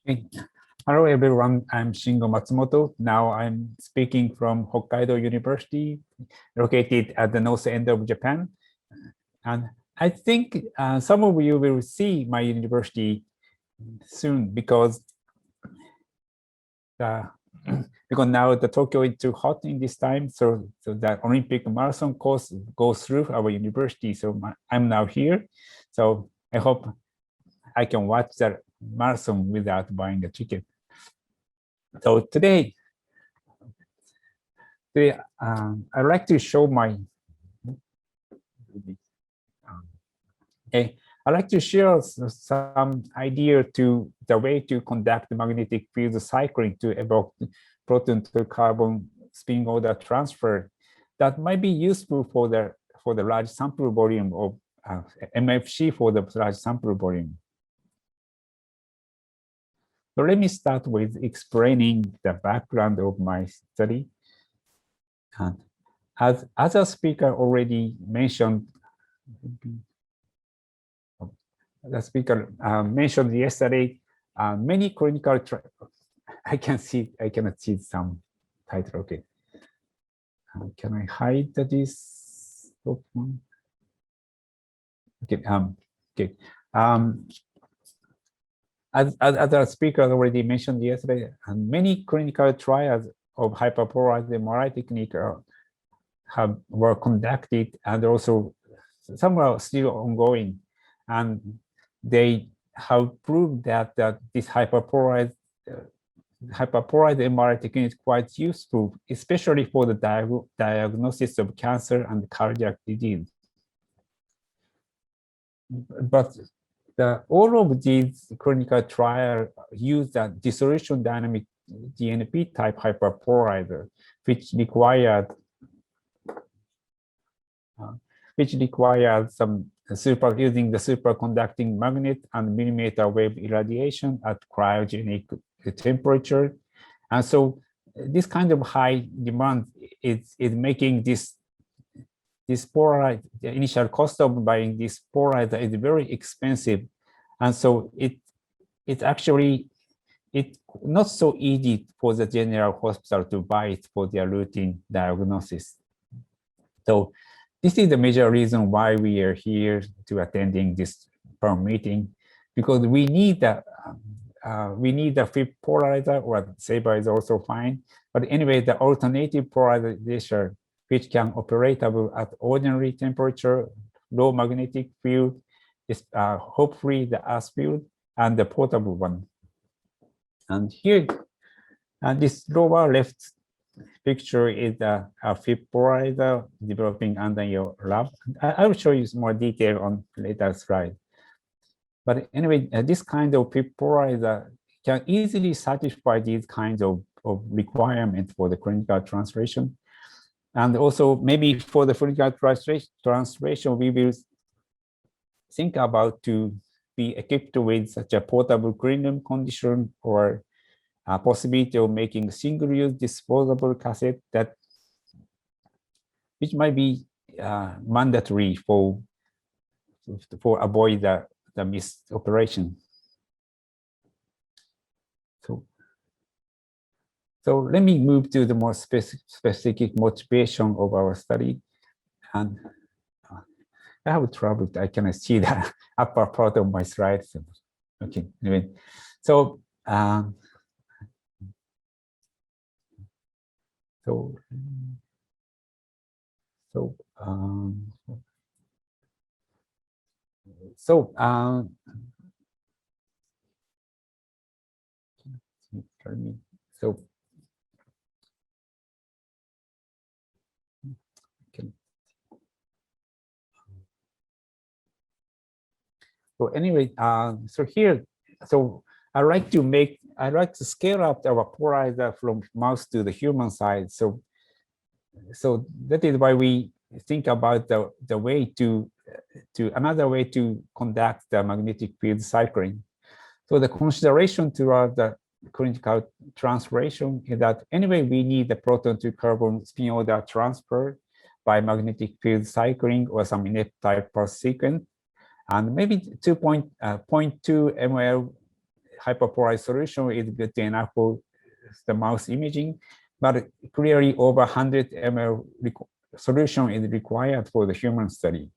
Hey. Hello everyone, I'm Shingo Matsumoto. Now I'm speaking from Hokkaido University, located at the north end of Japan. And I think some of you will see my university soon because now the Tokyo is too hot in this time. So the Olympic marathon course goes through our university. So I'm now here. So I hope I can watch the marathon without buying a ticket. So today I'd like to show my. I'd like to share some idea to the way to conduct magnetic field cycling to evoke proton to carbon spin order transfer that might be useful for the large sample volume of MFC for the large sample volume. So let me start with explaining the background of my study. And as a speaker already mentioned, the speaker mentioned yesterday, many clinical I cannot see some title. Okay. Can I hide this? Okay. Okay. As the speaker already mentioned yesterday, many clinical trials of hyperpolarized MRI technique were conducted, and also some are still ongoing, and they have proved that this hyperpolarized MRI technique is quite useful, especially for the diagnosis of cancer and cardiac disease. But all of these clinical trials use the dissolution dynamic DNP type hyperpolarizer, which required some using the superconducting magnet and millimeter wave irradiation at cryogenic temperature. And so this kind of high demand is making this polarized, the initial cost of buying this polarizer is very expensive. And so it's actually not so easy for the general hospital to buy it for their routine diagnosis. So this is the major reason why we are here to attending this PERM meeting, because we need a flip polarizer, or Saber is also fine. But anyway, the alternative polarization, which can operate at ordinary temperature, low magnetic field, is hopefully the earth field, and the portable one. And here, this lower left picture is a flip polarizer developing under your lab. I will show you some more detail on later slide. But anyway, this kind of flip polarizer can easily satisfy these kinds of requirements for the clinical translation. And also maybe for the clinical translation, we will think about to be equipped with such a portable clean room condition, or a possibility of making single-use disposable cassette which might be mandatory for avoid the missed operation. So let me move to the more specific motivation of our study. And I have trouble. I cannot see the upper part of my slides. Okay. Anyway, so anyway, so I like to scale up our polarizer from mouse to the human side. So that is why we think about the way to another way to conduct the magnetic field cycling. So the consideration toward the clinical translation is that anyway, we need the proton to carbon spin order transfer by magnetic field cycling or some inept type per sequence. And maybe 0.2 ml hyperpolarized solution is good enough for the mouse imaging, but clearly over 100 ml solution is required for the human study.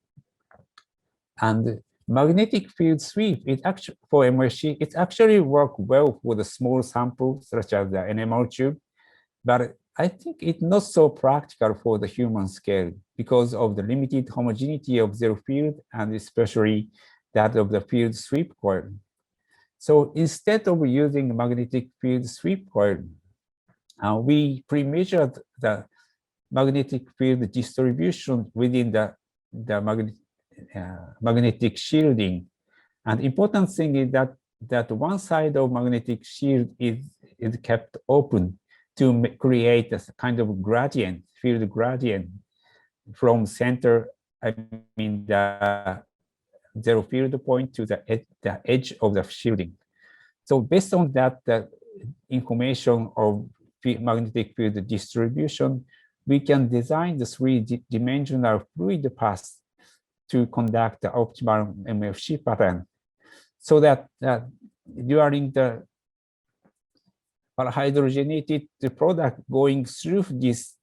And magnetic field sweep is actually for MSC, it actually works well for the small samples such as the NMR tube, but I think it's not so practical for the human scale because of the limited homogeneity of their field and especially that of the field sweep coil. So instead of using magnetic field sweep coil, we pre-measured the magnetic field distribution within the magnetic shielding. And important thing is that one side of magnetic shield is kept open to create a kind of gradient, field gradient from center, I mean the zero field point to the edge of the shielding. So based on that, the information of magnetic field distribution, we can design the three-dimensional fluid path to conduct the optimal MFC pattern so that during the parahydrogenated product going through this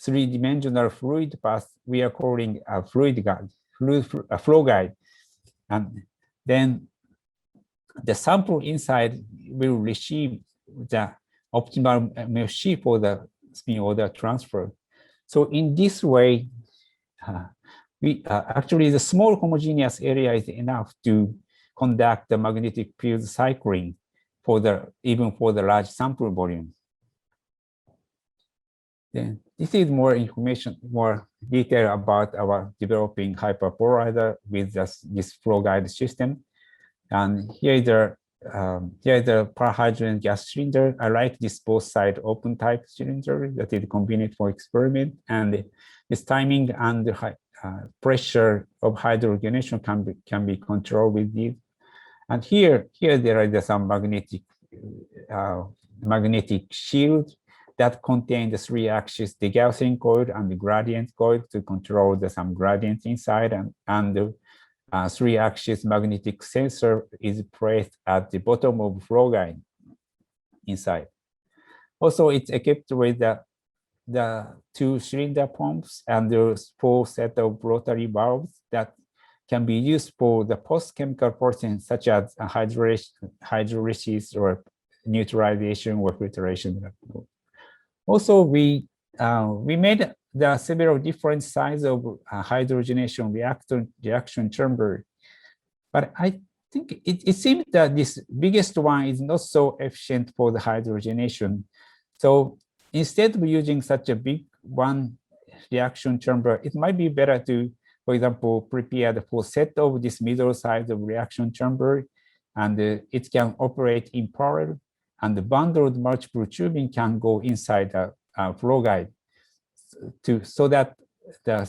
three-dimensional fluid path, we are calling a fluid guide, a flow guide. And then the sample inside will receive the optimal MFC for the spin order transfer. So in this way, actually the small homogeneous area is enough to conduct the magnetic field cycling even for the large sample volume. Then this is more information, more detail about our developing hyperpolarizer with this flow guide system. And here is the parahydrogen gas cylinder. I like this both side open type cylinder that is convenient for experiment, and this timing and the pressure of hydrogenation can be controlled with this. And here there is some magnetic shield that contain the three axis, the Gaussian coil and the gradient coil to control some gradients inside, and the three axis magnetic sensor is placed at the bottom of flow guide inside. Also, it's equipped with the two cylinder pumps and the four set of rotary valves that can be used for the post-chemical process such as hydrolysis or neutralization or filtration. Also, we made the several different sizes of hydrogenation reaction chamber, but I think it seems that this biggest one is not so efficient for the hydrogenation. So instead of using such a big one reaction chamber, it might be better to, for example, prepare the full set of this middle size of reaction chamber, and it can operate in parallel, and the bundled multiple tubing can go inside the flow guide so that the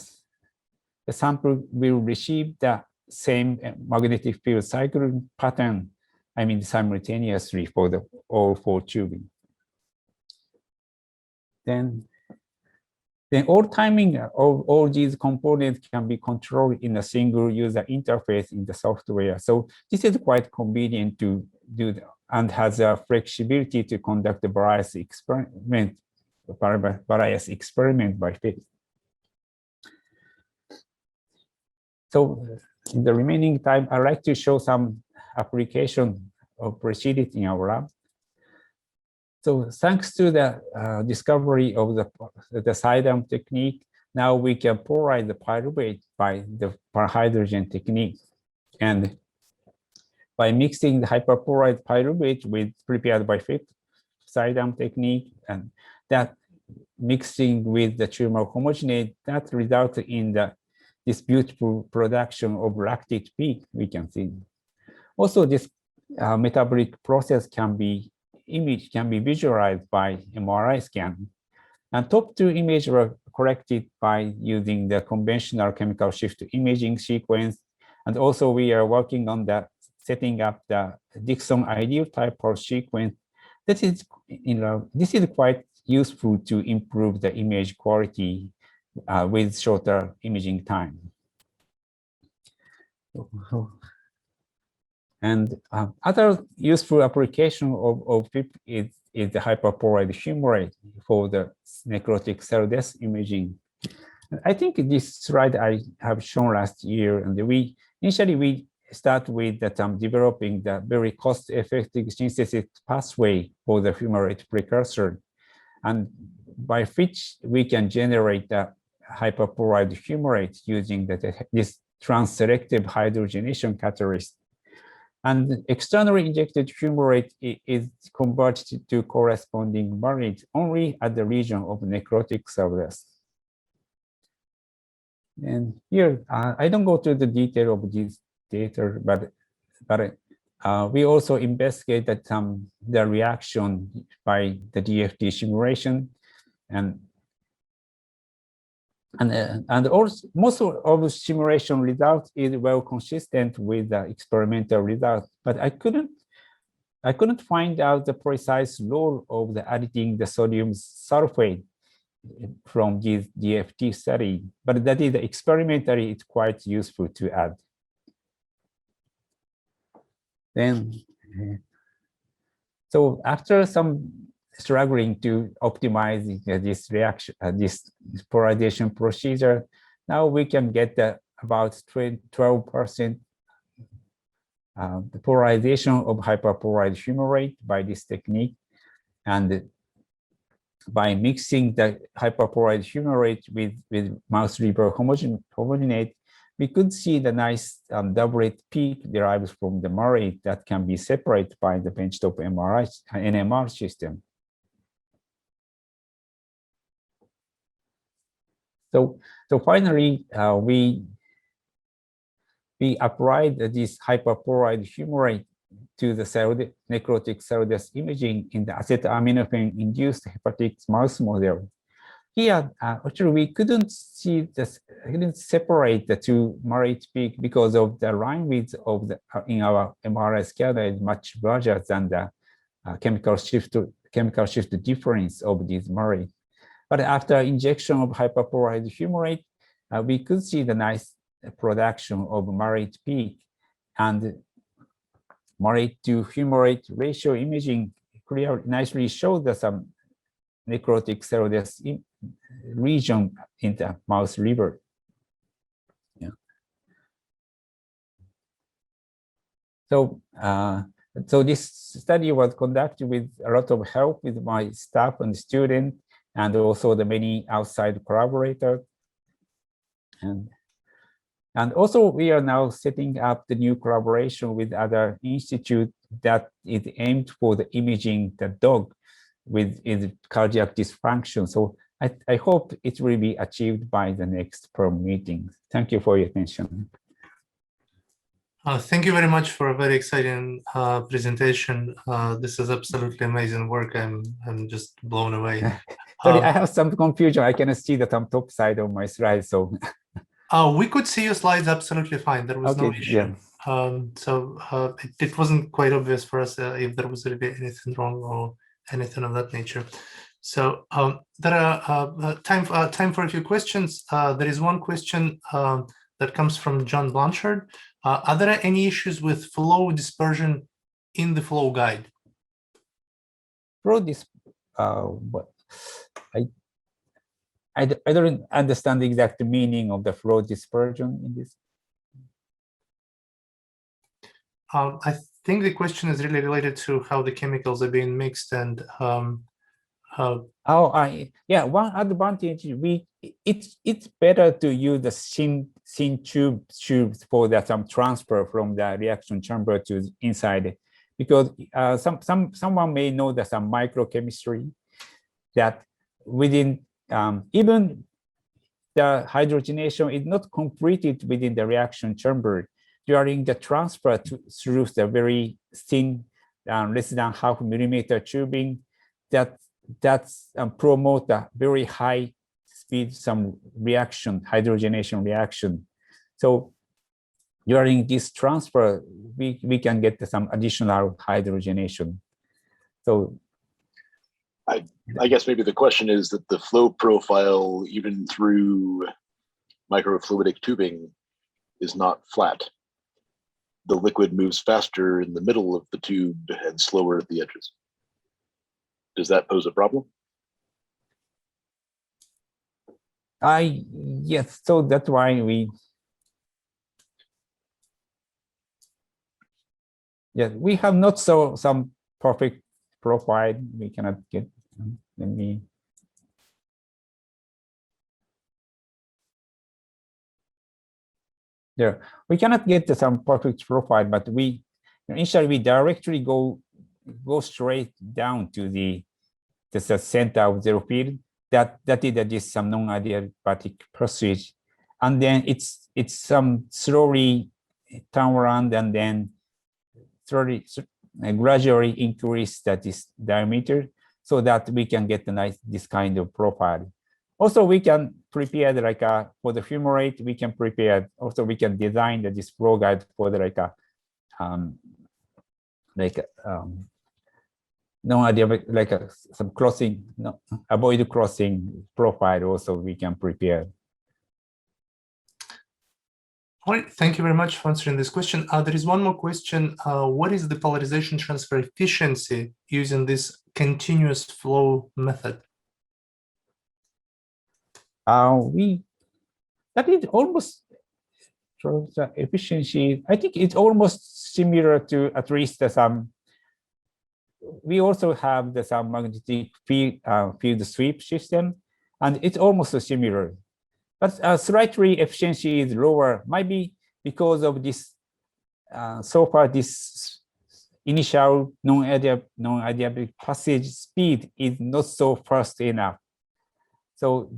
sample will receive the same magnetic field cycling pattern, I mean, simultaneously for all four tubing. Then all timing of all these components can be controlled in a single user interface in the software. So this is quite convenient to do and has a flexibility to conduct the various experiment by phase. So in the remaining time, I'd like to show some application of procedures in our lab. So thanks to the discovery of the side-arm technique, now we can polarize the pyruvate by the parahydrogen technique. And by mixing the hyperpolarized pyruvate with prepared by side-arm technique, and that mixing with the tumor homogenate, that results in this beautiful production of lactic peak we can see. Also, this metabolic process can be visualized by MRI scan. And top two images were corrected by using the conventional chemical shift imaging sequence. And also we are working on setting up the Dixon ideal type of sequence. This is quite useful to improve the image quality with shorter imaging time. And other useful application of PEEP is the hyperpolarized humerate for the necrotic cell death imaging. I think this slide I have shown last year, and initially we start with that developing the very cost-effective synthesis pathway for the fumarate precursor, and by which we can generate the hyperpolarized fumarate using this trans-selective hydrogenation catalyst. And externally injected fumarate is converted to corresponding marate only at the region of necrotic cell death. And here, I don't go to the detail of this data, but we also investigated the reaction by the DFT simulation, and also most of the simulation results is well consistent with the experimental results, but I couldn't find out the precise role of the adding the sodium sulfate from this DFT study, but that is experimentally it's quite useful to add. Then, so after some struggling to optimize this reaction, this polarization procedure, now we can get about 12% the polarization of hyperpolarized fumarate by this technique, and by mixing the hyperpolarized fumarate with mouse liver homogenate, we could see the nice doublet peak derives from the marate that can be separated by the benchtop NMR system. So finally, we applied this hyperpolarized fumarate to the necrotic cell death imaging in the acetaminophen-induced hepatic mouse model. Here, actually, we couldn't separate the two marate peak because of the line width of in our MRI scanner is much larger than the chemical shift difference of this marate. But after injection of hyperpolarized fumarate, we could see the nice production of marate peak, and marate to fumarate ratio imaging nicely showed that some necrotic cell death region in the mouse liver. Yeah. So, so this study was conducted with a lot of help with my staff and student, and also the many outside collaborators. And also we are now setting up the new collaboration with other institutes that is aimed for the imaging the dog with cardiac dysfunction. So I hope it will be achieved by the next PERM meeting. Thank you for your attention. Thank you very much for a very exciting presentation. This is absolutely amazing work. I'm just blown away. Sorry, I have some confusion. I cannot see the top side of my slide, so. We could see your slides absolutely fine. There was no issue. Yeah. It wasn't quite obvious for us if there was really anything wrong or anything of that nature. So there are time for a few questions. There is one question that comes from John Blanchard. Are there any issues with flow dispersion in the flow guide? I don't understand the exact meaning of the flow dispersion in this. I think the question is really related to how the chemicals are being mixed and yeah, one advantage it's better to use the thin tubes for that transfer from the reaction chamber to inside, because someone may know that some microchemistry that within even the hydrogenation is not completed within the reaction chamber during the transfer through the very thin less than half millimeter tubing that's promote a very high speed reaction, hydrogenation reaction. So during this transfer, we can get some additional hydrogenation. So I guess maybe the question is that the flow profile, even through microfluidic tubing, is not flat. the liquid moves faster in the middle of the tube and slower at the edges. Does that pose a problem? Yes, so that's why we have not some perfect profile. We cannot get. Let me. There, we cannot get some perfect profile, but we initially we directly go straight down to the center of zero field. That is some non-adiabatic process, and then it's some slowly turn around and then slowly gradually increase that is diameter, so that we can get this kind of profile. Also, we can prepare for the humerate. We can prepare. Also, we can design this flow guide for the non-adiabatic, some crossing, avoid crossing profile. Also, we can prepare. All right, thank you very much for answering this question. There is one more question. What is the polarization transfer efficiency using this continuous flow method? That is almost efficiency. I think it's almost similar to at least some. We also have some magnetic field sweep system, and it's almost similar. But slightly efficiency is lower, maybe because of this. So far, this initial non-adiabatic passage speed is not so fast enough. So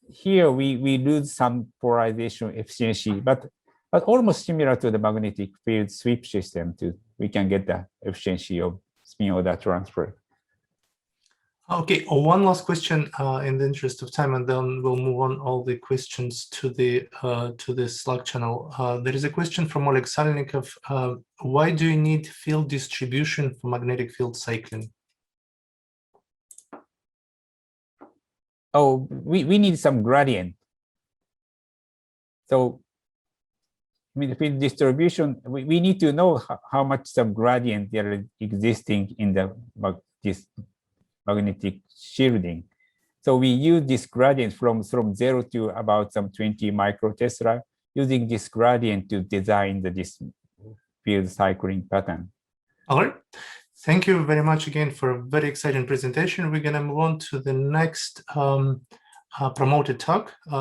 here we lose some polarization efficiency, but almost similar to the magnetic field sweep system. We can get the efficiency of spin order transfer. Okay, one last question in the interest of time, and then we'll move on all the questions to the Slack channel. There is a question from Oleg Salnikov. Why do you need field distribution for magnetic field cycling? Oh, we need some gradient. So, I mean, the field distribution, we need to know how much some gradient there is existing in this magnetic shielding. So we use this gradient from 0 to about some 20 microtesla, using this gradient to design this field cycling pattern. All right. Thank you very much again for a very exciting presentation. We're going to move on to the next promoted talk.